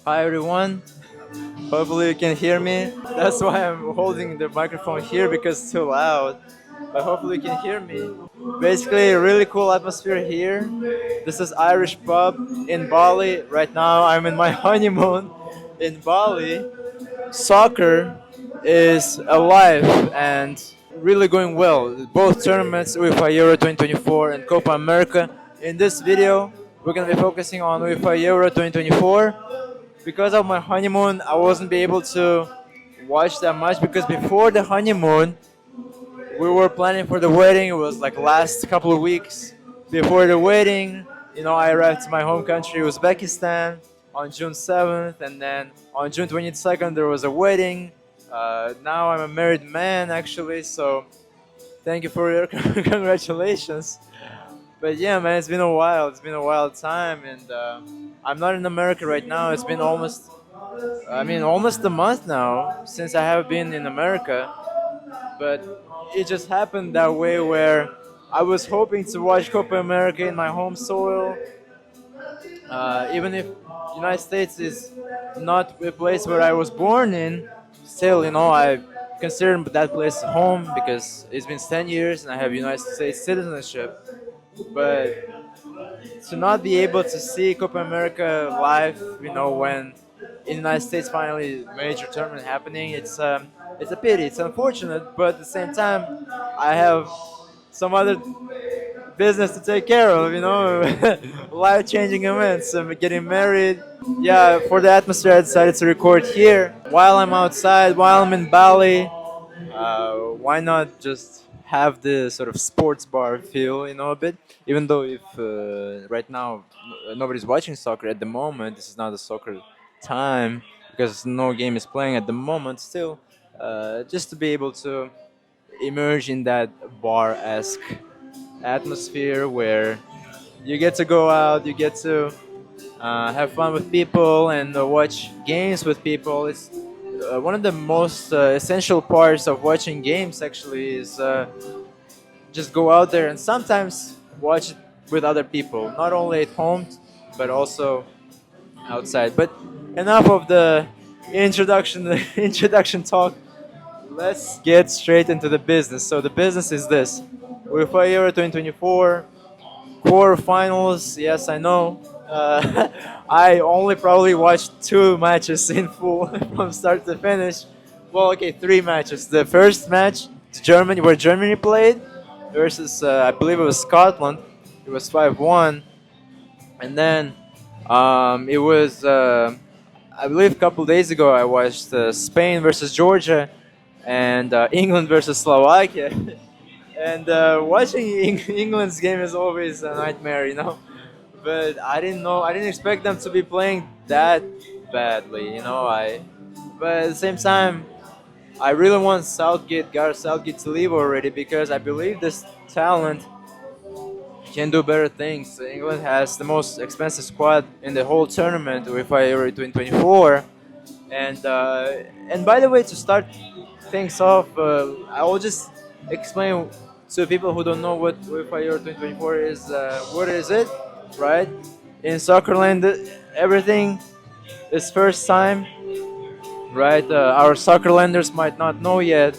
Hi everyone, hopefully you can hear me. That's why I'm holding the microphone here because it's too loud. But hopefully you can hear me. Basically, a really cool atmosphere here. This is Irish pub in Bali. Right now I'm in my honeymoon in Bali. Soccer is alive and really going well. Both tournaments, UEFA Euro 2024 and Copa America. In this video, we're going to be focusing on UEFA Euro 2024. Because of my honeymoon, I wasn't be able to watch that much because before the honeymoon, we were planning for the wedding. It was like last couple of weeks before the wedding. I arrived to my home country, Uzbekistan, on June 7th, and then on June 22nd there was a wedding. Now I'm a married man, actually. So thank you for your congratulations. But yeah, man, it's been a while. It's been a wild time, and I'm not in America right now. It's been almost a month now since I have been in America. But it just happened that way where I was hoping to watch Copa America in my home soil, even if United States is not a place where I was born in. Still, I consider that place home because it's been 10 years and I have United States citizenship. But to not be able to see Copa America live, when in the United States finally major tournament happening, it's a pity. It's unfortunate, but at the same time, I have some other business to take care of. Life-changing events. I'm getting married. Yeah, for the atmosphere, I decided to record here while I'm outside, while I'm in Bali. Why not just have the sort of sports bar feel, a bit? Even though if right now nobody's watching soccer at the moment, this is not a soccer time because no game is playing at the moment. Still, just to be able to emerge in that bar-esque atmosphere where you get to go out, you get to have fun with people and watch games with people. It's one of the most essential parts of watching games. Actually, is just go out there and sometimes watch it with other people, not only at home but also outside. But enough of the introduction, introduction talk. Let's get straight into the business. So the business is this: UEFA Euro 2024 quarterfinals. Yes, I know. I only probably watched two matches in full from start to finish. Well, okay, three matches. The first match, Germany, where Germany played versus I believe it was Scotland. It was 5-1, and then it was I believe a couple days ago I watched Spain versus Georgia and England versus Slovakia. And watching England's game is always a nightmare, But I didn't know, I didn't expect them to be playing that badly, But at the same time, I really want Gareth Southgate to leave already because I believe this talent can do better things. England has the most expensive squad in the whole tournament, UEFA Euro 2024. And by the way, to start things off, I will just explain to people who don't know what UEFA Euro 2024 is. What is it, right? In Soccerland, everything is first time, right? Our Soccerlanders might not know yet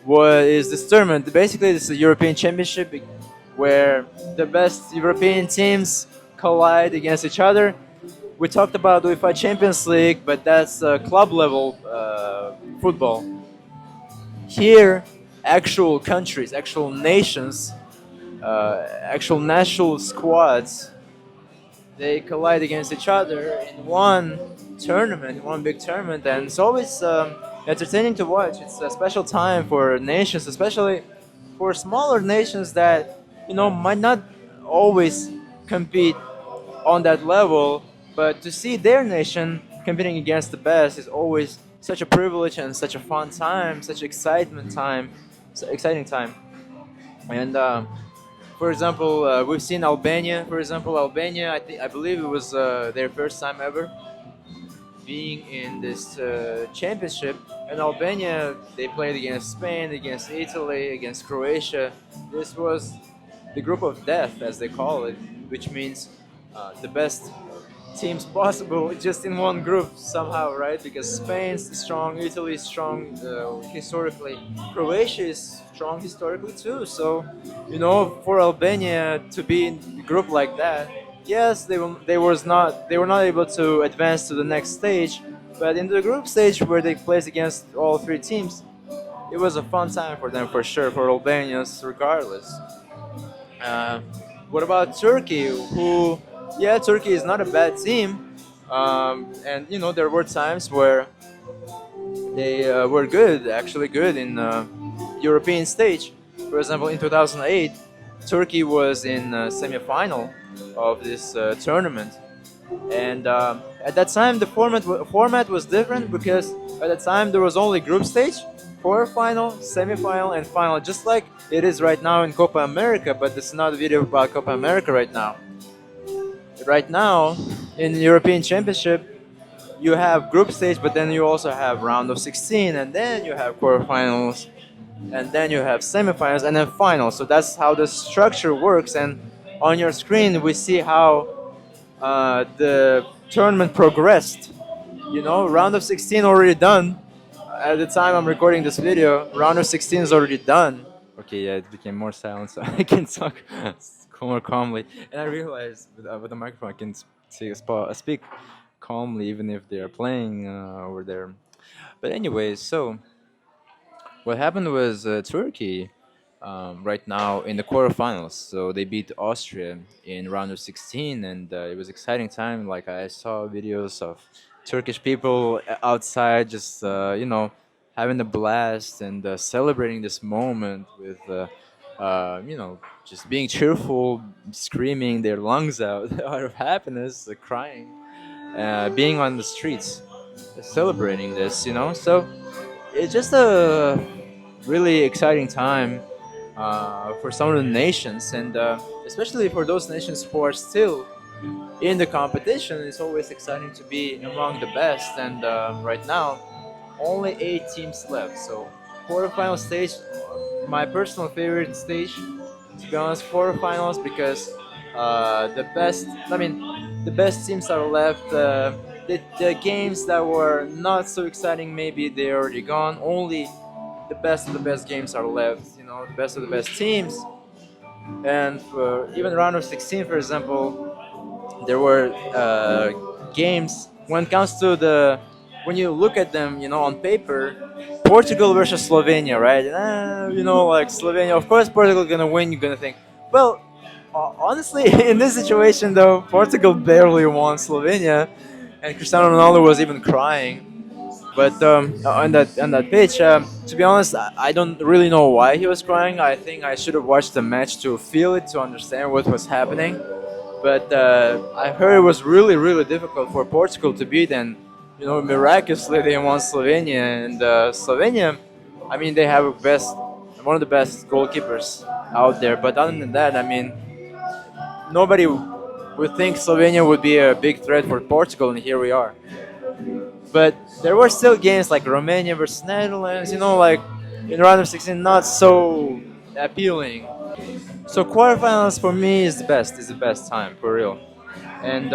what is this tournament. Basically, this is a European Championship where the best European teams collide against each other. We talked about UEFA Champions League, but that's club level football. Here, actual countries, actual nations, actual national squads, they collide against each other in one tournament, one big tournament, and it's always entertaining to watch. It's a special time for nations, especially for smaller nations that might not always compete on that level, but to see their nation competing against the best is always such a privilege and such a fun time, such exciting time. And for example, we've seen Albania. For example, Albania, I believe it was their first time ever being in this championship. And Albania, they played against Spain, against Italy, against Croatia. This was the group of death, as they call it, which means the best teams possible just in one group somehow, right? Because Spain's strong, Italy is strong historically, Croatia is strong historically too. So, for Albania to be in a group like that, yes, they were not able to advance to the next stage, but in the group stage where they placed against all three teams, it was a fun time for them for sure, for Albanians regardless. Uh, what about Turkey? Yeah, Turkey is not a bad team, and there were times where they were good, actually good in European stage. For example, in 2008, Turkey was in semi-final of this tournament, and at that time the format was different because at that time there was only group stage, quarterfinal, semi-final, and final, just like it is right now in Copa America. But this is not a video about Copa America right now. Right now, in the European Championship, you have group stage, but then you also have round of 16, and then you have quarterfinals, and then you have semifinals, and then finals. So that's how the structure works. And on your screen, we see how the tournament progressed. Round of 16 already done. At the time I'm recording this video, round of 16 is already done. Okay, yeah, it became more silent, so I can talk more calmly. And I realized with the microphone, I can speak calmly even if they are playing over there. But anyways, so what happened was Turkey right now in the quarterfinals. So they beat Austria in round of 16, and it was exciting time. Like I saw videos of Turkish people outside, just having a blast and celebrating this moment with just being cheerful, screaming their lungs out out of happiness, crying, being on the streets, celebrating this. So it's just a really exciting time for some of the nations, and especially for those nations who are still in the competition. It's always exciting to be among the best, and right now, only 8 teams left. So, quarterfinal stage, my personal favorite stage, to be honest, quarterfinals, because the best teams are left. The games that were not so exciting, maybe they're already gone. Only the best of the best games are left. The best of the best teams. And for even round of 16, for example, there were games. When it comes to when you look at them, on paper, Portugal versus Slovenia, right? Like Slovenia, of course, Portugal gonna win. You're gonna think, well, honestly, in this situation though, Portugal barely won Slovenia, and Cristiano Ronaldo was even crying. But on that pitch, to be honest, I don't really know why he was crying. I think I should have watched the match to feel it, to understand what was happening. But I heard it was really, really difficult for Portugal to beat, and miraculously they won Slovenia. And Slovenia, I mean, they have one of the best goalkeepers out there. But other than that, I mean, nobody would think Slovenia would be a big threat for Portugal, and here we are. But there were still games like Romania versus Netherlands, like in round of 16, not so appealing. So quarterfinals for me is the best time for real. And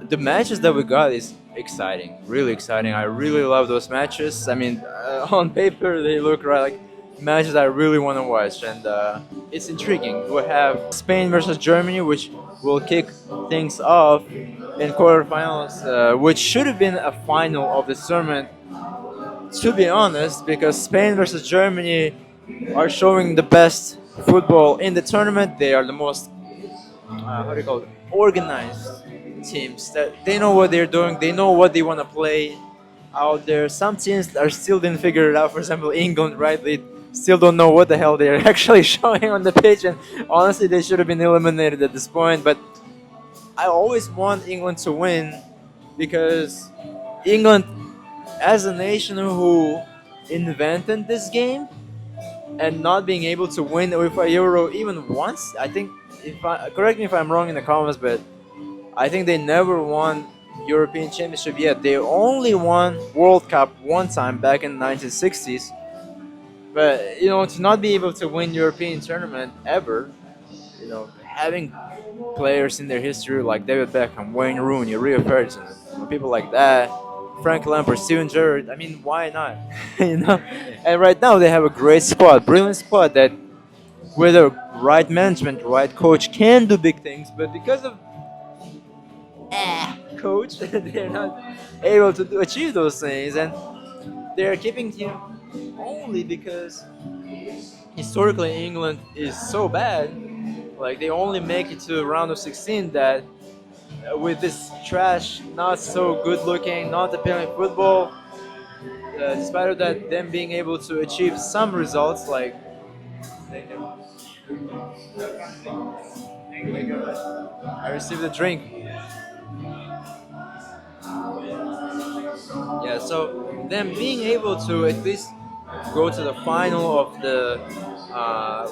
the matches that we got is exciting, really exciting. I really love those matches. I mean, on paper they look like matches I really want to watch, and it's intriguing. We have Spain versus Germany, which will kick things off in quarterfinals, which should have been a final of the tournament, to be honest, because Spain versus Germany are showing the best football in the tournament. They are the most how do you call it, organized teams. That they know what they're doing. They know what they want to play out there. Some teams are still didn't figure it out. For example, England, right? They still don't know what the hell they're actually showing on the pitch, and honestly, they should have been eliminated at this point. But I always want England to win because England, as a nation who invented this game, and not being able to win with a Euro even once. I think, correct me if I'm wrong in the comments, but I think they never won European Championship yet. They only won World Cup one time back in the 1960s. But to not be able to win European tournament ever, having players in their history like David Beckham, Wayne Rooney, Rio Ferdinand, people like that, Frank Lampard, Steven Gerrard. I mean, why not? you know. And right now they have a great squad, brilliant squad that, with the right management, right coach, can do big things. But because of coach, they're not able to achieve those things, and they're keeping him only because historically England is so bad. Like they only make it to round of 16 that with this trash, not so good looking, not appealing football, despite of that, them being able to achieve some results like I received a drink. Yeah, so them being able to at least go to the final of the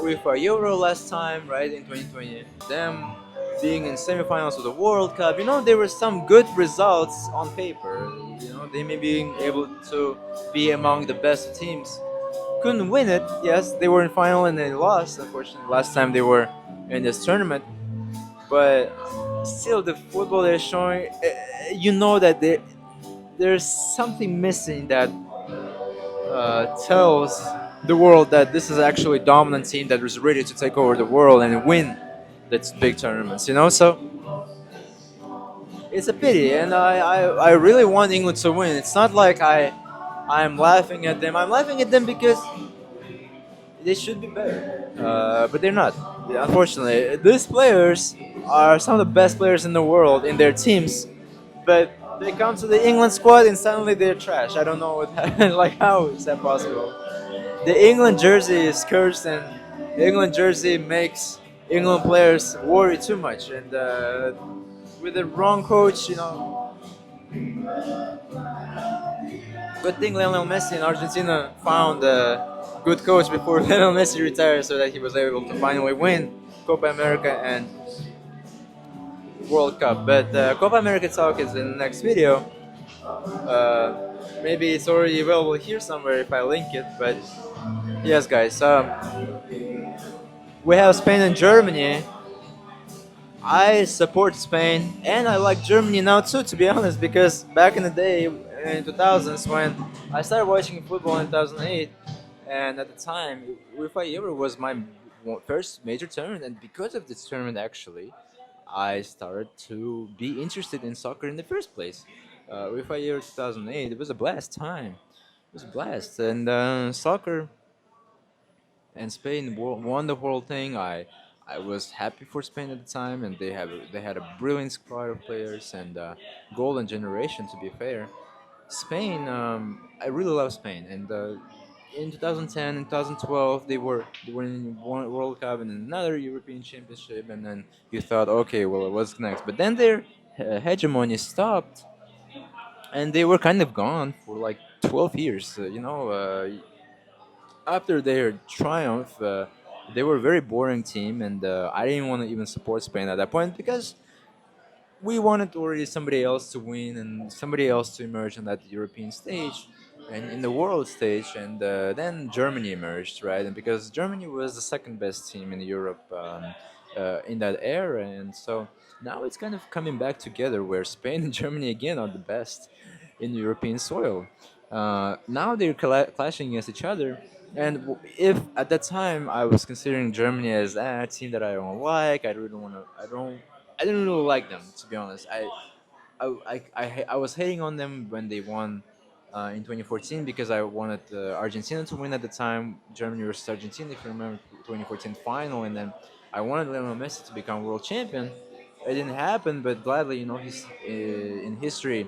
UEFA Euro last time, right, in 2020, them being in semifinals of the World Cup, there were some good results on paper. They may being able to be among the best teams. Couldn't win it, yes, they were in final and they lost, unfortunately, last time they were in this tournament. But still, the football they're showing, that there's something missing that tells the world that this is actually a dominant team that is ready to take over the world and win its big tournaments. So it's a pity, and I really want England to win. It's not like I'm laughing at them. I'm laughing at them because they should be better, but they're not. Unfortunately, these players are some of the best players in the world in their teams, but they come to the England squad and suddenly they're trash. I don't know what happened. Like, how is that possible? The England jersey is cursed, and the England jersey makes England players worry too much. And with the wrong coach, good thing Lionel Messi in Argentina found a good coach before Lionel Messi retired, so that he was able to finally win Copa America and World Cup. But Copa America talk is in the next video. Maybe it's already available here somewhere if I link it. But yes, guys, we have Spain and Germany. I support Spain and I like Germany now too, to be honest, because back in the day in 2000s when I started watching football in 2008, and at the time UEFA Euro was my first major tournament, and because of this tournament actually, I started to be interested in soccer in the first place. UEFA Euro 2008, it was a blast time. It was a blast, and soccer and Spain won the whole thing. I was happy for Spain at the time, and they had a brilliant squad of players and golden generation. To be fair, Spain, I really love Spain, and in 2010 and 2012 they were in one World Cup and another European Championship, and then you thought, okay, well, what's next? But then their hegemony stopped, and they were kind of gone for like 12 years. After their triumph, they were a very boring team, and I didn't want to even support Spain at that point because we wanted already somebody else to win and somebody else to emerge on that European stage and in the world stage, and then Germany emerged, right? And because Germany was the second best team in Europe in that era, and so now it's kind of coming back together where Spain and Germany again are the best in European soil. Now they're clashing against each other. And if at that time I was considering Germany as a team that I don't like, I really want to, I didn't really like them, to be honest. I was hating on them when they won in 2014 because I wanted Argentina to win at the time. Germany versus Argentina, if you remember, 2014 final, and then I wanted Lionel Messi to become world champion. It didn't happen, but gladly, in history,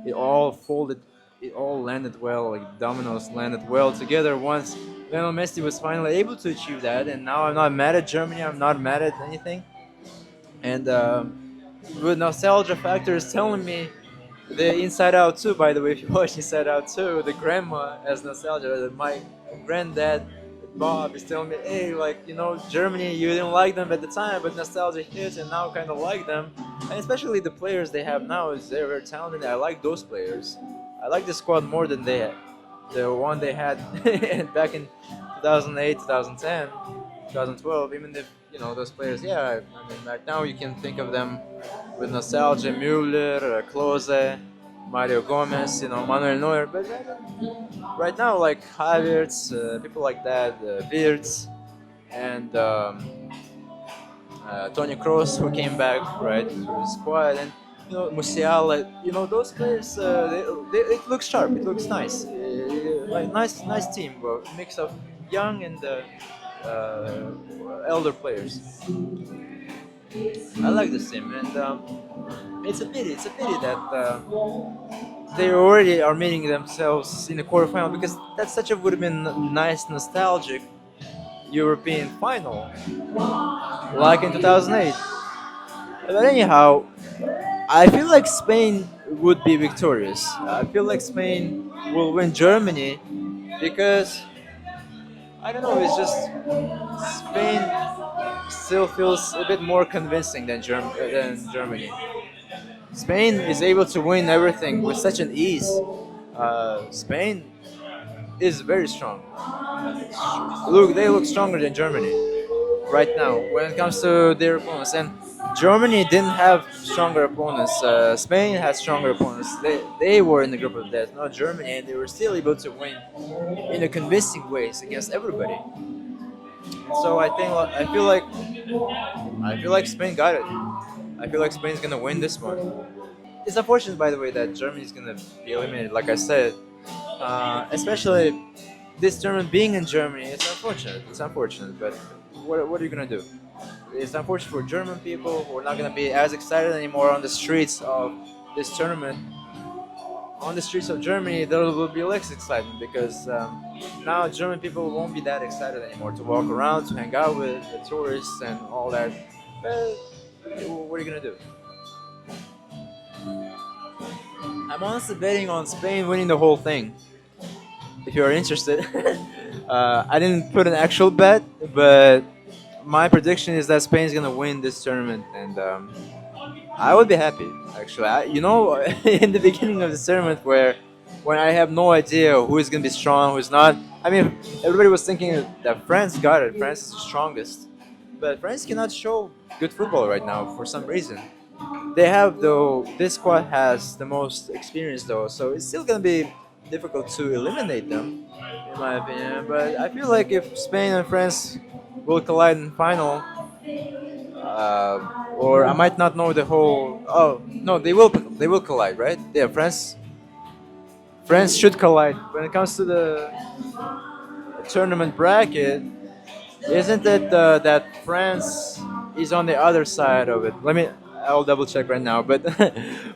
it all folded, it all landed well, like dominoes landed well together once Lionel Messi was finally able to achieve that. And now I'm not mad at Germany, I'm not mad at anything. And with nostalgia factor is telling me the Inside Out 2, by the way, if you watch Inside Out 2, the grandma has nostalgia. My granddad, Bob, is telling me, hey, like, Germany, you didn't like them at the time, but nostalgia hits and now kind of like them. And especially the players they have now, is they're very talented. I like those players. I like the squad more than the one they had back in 2008, 2010, 2012, even if, those players. Yeah, I mean, right now you can think of them with nostalgia: Müller, Klose, Mario Gomez, Manuel Neuer. But right now, like Havertz, people like that, Wirtz, and Tony Kroos, who came back right to the squad, and Musiala. Those players. It looks sharp. It looks nice. Like nice team, mix of young and elder players. I like this team, and it's a pity. It's a pity that they already are meeting themselves in the quarterfinal because that such a would have been nice, nostalgic European final, like in 2008. But anyhow, I feel like Spain would be victorious. I feel like Spain will win Germany because I don't know. It's just Spain still feels a bit more convincing than Germany. Spain is able to win everything with such an ease. Spain is very strong. Look, they look stronger than Germany right now when it comes to their opponents. And Germany didn't have stronger opponents. Spain had stronger opponents. They were in the group of death, not Germany, and they were still able to win in a convincing ways against everybody. So I feel like Spain got it. I feel like Spain's gonna win this one. It's unfortunate, by the way, that Germany's gonna be eliminated. Like I said, especially this tournament being in Germany, it's unfortunate. It's unfortunate, but what are you gonna do? It's unfortunate for German people who are not gonna be as excited anymore on the streets of this tournament. On the streets of Germany, there will be less excitement because now German people won't be that excited anymore to walk around, to hang out with the tourists and all that. But what are you gonna do? I'm honestly betting on Spain winning the whole thing. If you're interested, I didn't put an actual bet, but my prediction is that Spain's gonna win this tournament, and I would be happy. Actually, in the beginning of the tournament, when I have no idea who is gonna be strong, who's not. I mean, everybody was thinking that France got it. France is the strongest, but France cannot show good football right now for some reason. They have though. This squad has the most experience though, so it's still gonna be difficult to eliminate them, in my opinion. But I feel like if Spain and France will collide in final, or I might not know the whole. Oh no, they will. They will collide, right? Yeah, France should collide. When it comes to the tournament bracket, isn't it that France is on the other side of it? I'll double check right now. But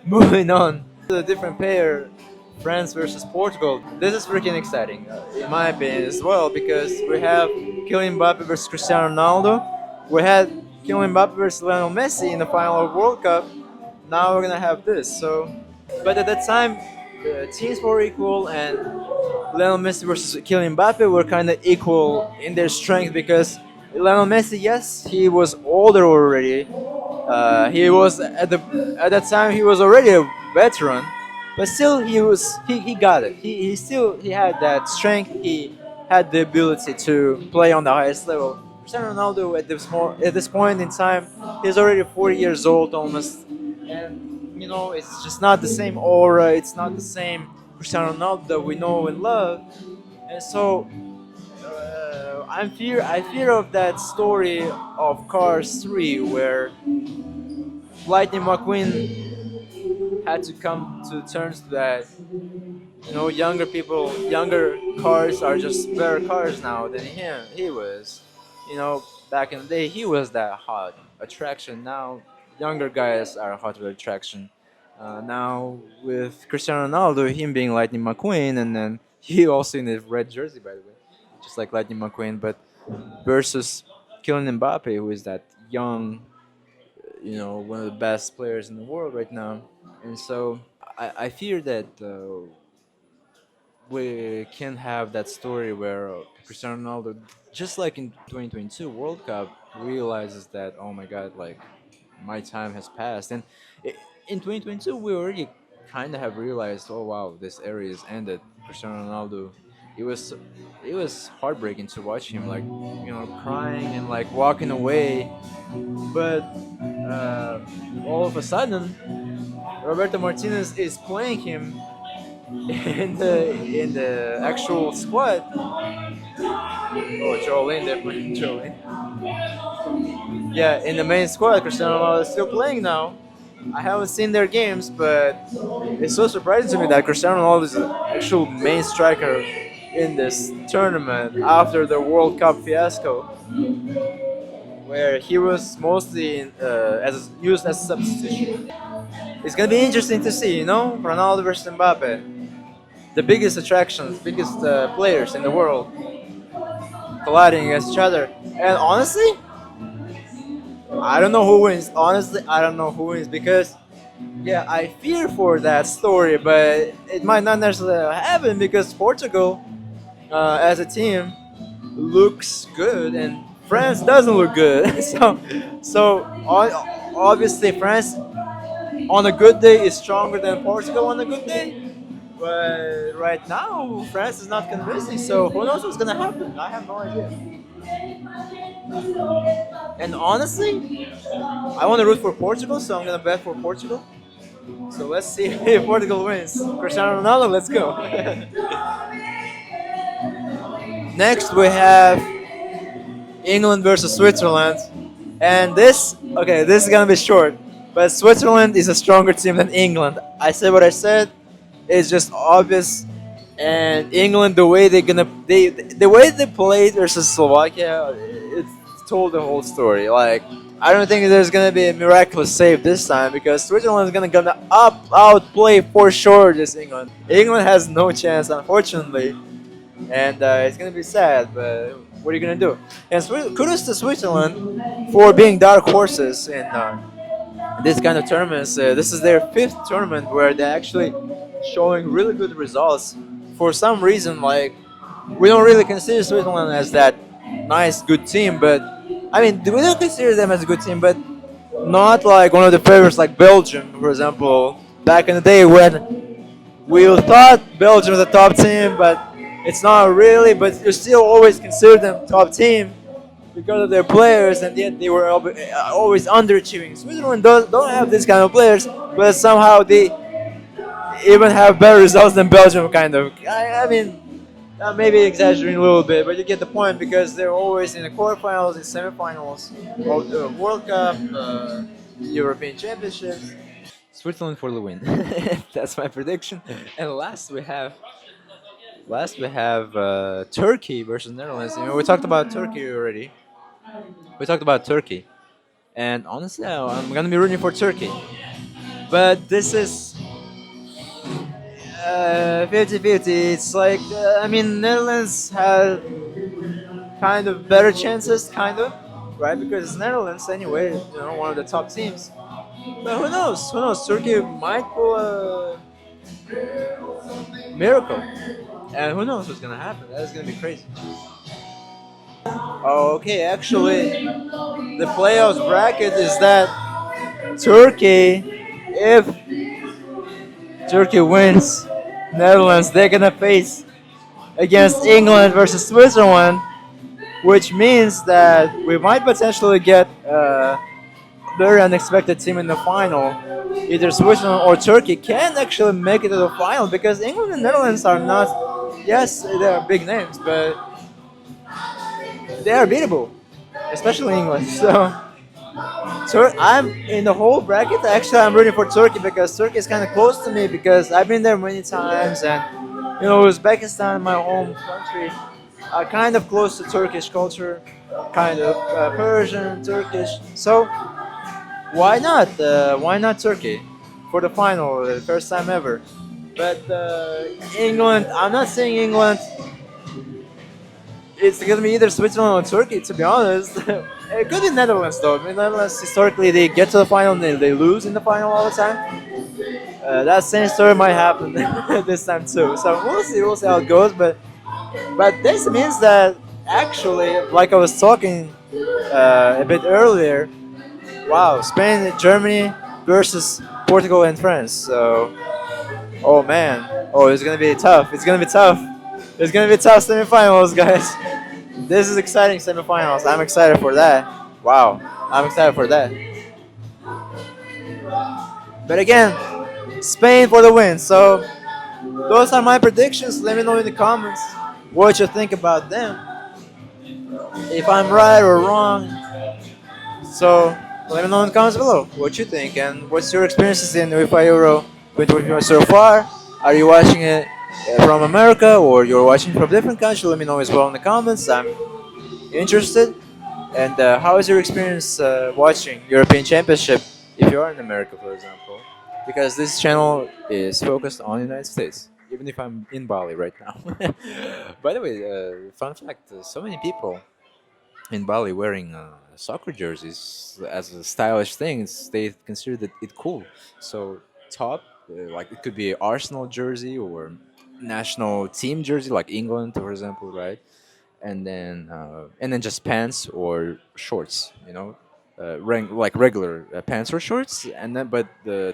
moving on to the different pair, France versus Portugal. This is freaking exciting, in my opinion, as well, because we have Kylian Mbappe versus Cristiano Ronaldo. We had Kylian Mbappe versus Lionel Messi in the final of World Cup. Now we're gonna have this. But at that time, the teams were equal, and Lionel Messi versus Kylian Mbappe were kind of equal in their strength because Lionel Messi, yes, he was older already. He was at that time he was already a veteran, but still he got it. He had that strength. He had the ability to play on the highest level. Cristiano Ronaldo at this point in time, he's already 40 years old almost, and it's just not the same aura. It's not the same Cristiano Ronaldo that we know and love, and so I fear of that story of Cars 3 where Lightning McQueen had to come to terms that younger cars are just better cars now than him. He was, back in the day, he was that hot attraction. Now younger guys are hotter attraction. Now with Cristiano Ronaldo, him being Lightning McQueen, and then he also in the red jersey, by the way, just like Lightning McQueen, but versus Kylian Mbappe, who is that young, one of the best players in the world right now. And so I fear that we can have that story where Cristiano Ronaldo, just like in 2022 World Cup, realizes that, oh my God, like my time has passed. And in 2022 we already kind of have realized, oh wow, this era is ended. Cristiano Ronaldo it was it was heartbreaking to watch him, like, crying and like walking away. But uh, all of a sudden, Roberto Martinez is playing him in the actual squad. Oh, Jolene, they're playing Jolene. Yeah, in the main squad, Cristiano Ronaldo is still playing now. I haven't seen their games, but it's so surprising to me that Cristiano Ronaldo is the actual main striker in this tournament after the World Cup fiasco, where he was mostly used as a substitution. It's gonna be interesting to see, Ronaldo versus Mbappe, the biggest attractions, biggest players in the world colliding against each other. And honestly, I don't know who wins. Honestly, I don't know who wins because, yeah, I fear for that story, but it might not necessarily happen because Portugal, as a team, looks good and France doesn't look good. Obviously France on a good day is stronger than Portugal on a good day. But right now, France is not convincing. So who knows what's gonna happen? I have no idea. And honestly, I want to root for Portugal, so I'm gonna bet for Portugal. So let's see if Portugal wins. Cristiano Ronaldo, let's go. Next we have England versus Switzerland, and this is gonna be short, but Switzerland is a stronger team than England. I said what I said. It's just obvious, and England, the way they played versus Slovakia, it told the whole story. Like, I don't think there's gonna be a miraculous save this time because Switzerland is gonna outplay for sure this England. England has no chance, unfortunately, and it's gonna be sad. But what are you gonna do? And kudos to Switzerland for being dark horses in this kind of tournaments. This is their fifth tournament where they're actually showing really good results. For some reason, like, we don't really consider Switzerland as that nice, good team, but I mean, we don't consider them as a good team, but not like one of the favorites like Belgium, for example. Back in the day when we thought Belgium was a top team, but it's not really, but you still always consider them top team because of their players, and yet they were always underachieving. Switzerland don't have this kind of players, but somehow they even have better results than Belgium, kind of. I mean, maybe exaggerating a little bit, but you get the point because they're always in the quarterfinals, in semifinals of the World Cup, European Championships. Switzerland for the win. That's my prediction. And last we have Turkey versus Netherlands. We talked about Turkey already. We talked about Turkey, and honestly, I'm gonna be rooting for Turkey. But this is 50-50. It's like, I mean, Netherlands have kind of better chances, kind of, right? Because it's Netherlands anyway, one of the top teams. But who knows? Who knows? Turkey might pull a miracle, and who knows what's gonna happen? That's gonna be crazy. Okay, actually, the playoffs bracket is that Turkey, if Turkey wins, Netherlands, they're gonna face against England versus Switzerland, which means that we might potentially get a very unexpected team in the final. Either Switzerland or Turkey can actually make it to the final because England and Netherlands are not, yes, they are big names, but they are beatable, especially England. So I'm in the whole bracket. Actually, I'm rooting for Turkey because Turkey is kind of close to me because I've been there many times, and Uzbekistan, my home country, are kind of close to Turkish culture, kind of Persian, Turkish. So why not? Why not Turkey for the final, the first time ever? But England, I'm not saying England. It's gonna be either Switzerland or Turkey, to be honest. It could be Netherlands though. I mean, Netherlands historically they get to the final and they lose in the final all the time. That same story might happen this time too. So we'll see how it goes. But this means that actually, like I was talking a bit earlier, wow, Spain and Germany versus Portugal and France. So, oh man, it's gonna be tough. It's gonna be tough. It's gonna be tough semifinals, guys. This is exciting semifinals. I'm excited for that. Wow, I'm excited for that. But again, Spain for the win. So those are my predictions. Let me know in the comments what you think about them. If I'm right or wrong. So let me know in the comments below what you think and what's your experiences in UEFA Euro 2024 so far. Are you watching it from America or you're watching from different country? Let me know as well in the comments. I'm interested. And how is your experience watching European Championship if you are in America, for example? Because this channel is focused on the United States, even if I'm in Bali right now. By the way, fun fact: so many people in Bali wearing soccer jerseys as a stylish thing. They consider it cool. So top, like it could be Arsenal jersey or national team jersey, like England, for example, right? And then just pants or shorts, like regular pants or shorts, and then but the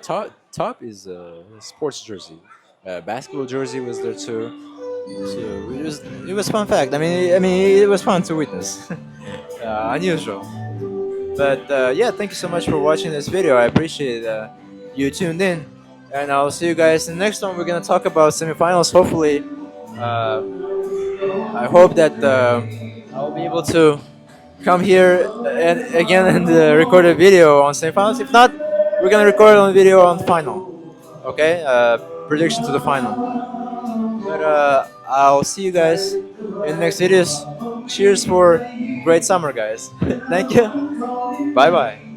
top is a sports jersey. Basketball jersey was there too. So it was fun fact. I mean, it was fun to witness. Unusual. But yeah, thank you so much for watching this video. I appreciate you tuned in, and I'll see you guys in the next one. We're gonna talk about semifinals. Hopefully, uh, I hope that I'll be able to come here and again and record a video on semifinals. If not, we're gonna record on video on final. Okay, prediction to the final. But I'll see you guys in the next videos. Cheers for great summer, guys. Thank you. Bye bye.